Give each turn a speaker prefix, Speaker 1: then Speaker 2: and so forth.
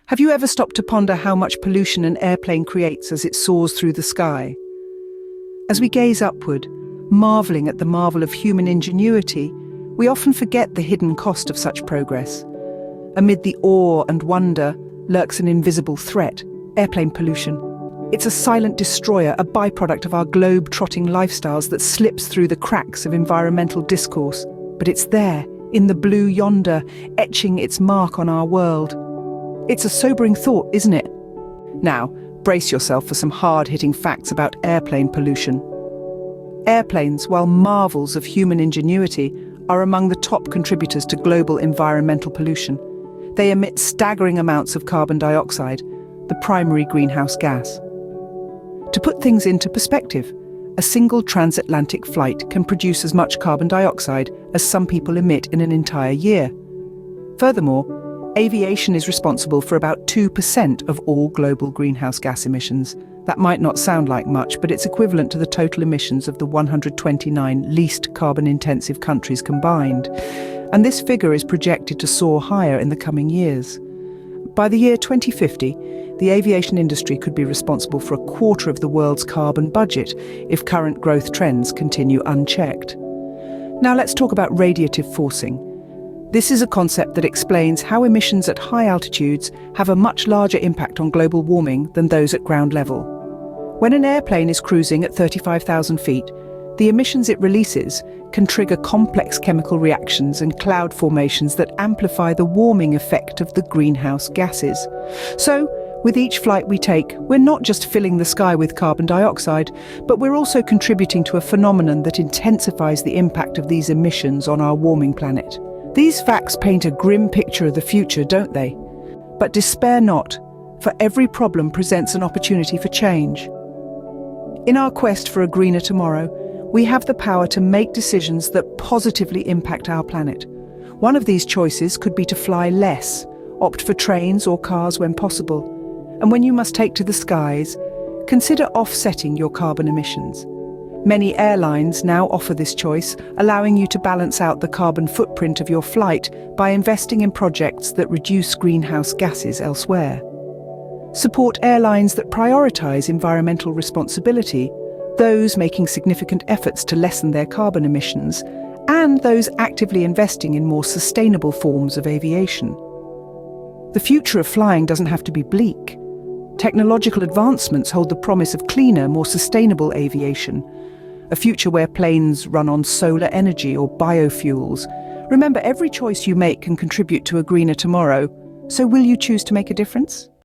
Speaker 1: Have you ever stopped to ponder how much pollution an airplane creates as it soars through the sky? As we gaze upward, marveling at the marvel of human ingenuity, we often forget the hidden cost of such progress. Amid the awe and wonder lurks an invisible threat: airplane pollution. It's a silent destroyer, a byproduct of our globe-trotting lifestyles that slips through the cracks of environmental discourse. But it's there, in the blue yonder, etching its mark on our world. It's a sobering thought, isn't it? Now, brace yourself for some hard-hitting facts about airplane pollution. Airplanes, while marvels of human ingenuity, are among the top contributors to global environmental pollution. They emit staggering amounts of carbon dioxide, the primary greenhouse gas. To put things into perspective, a single transatlantic flight can produce as much carbon dioxide as some people emit in an entire year. Furthermore, aviation is responsible for about 2% of all global greenhouse gas emissions. That might not sound like much, but it's equivalent to the total emissions of the 129 least carbon-intensive countries combined. And this figure is projected to soar higher in the coming years. By the year 2050, the aviation industry could be responsible for a quarter of the world's carbon budget if current growth trends continue unchecked. Now let's talk about radiative forcing. This is a concept that explains how emissions at high altitudes have a much larger impact on global warming than those at ground level. When an airplane is cruising at 35,000 feet, the emissions it releases can trigger complex chemical reactions and cloud formations that amplify the warming effect of the greenhouse gases. So, with each flight we take, we're not just filling the sky with carbon dioxide, but we're also contributing to a phenomenon that intensifies the impact of these emissions on our warming planet. These facts paint a grim picture of the future, don't they? But despair not, for every problem presents an opportunity for change. In our quest for a greener tomorrow, we have the power to make decisions that positively impact our planet. One of these choices could be to fly less, opt for trains or cars when possible. And when you must take to the skies, consider offsetting your carbon emissions. Many airlines now offer this choice, allowing you to balance out the carbon footprint of your flight by investing in projects that reduce greenhouse gases elsewhere. Support airlines that prioritize environmental responsibility, those making significant efforts to lessen their carbon emissions, and those actively investing in more sustainable forms of aviation. The future of flying doesn't have to be bleak. Technological advancements hold the promise of cleaner, more sustainable aviation, a future where planes run on solar energy or biofuels. Remember, every choice you make can contribute to a greener tomorrow. So will you choose to make a difference?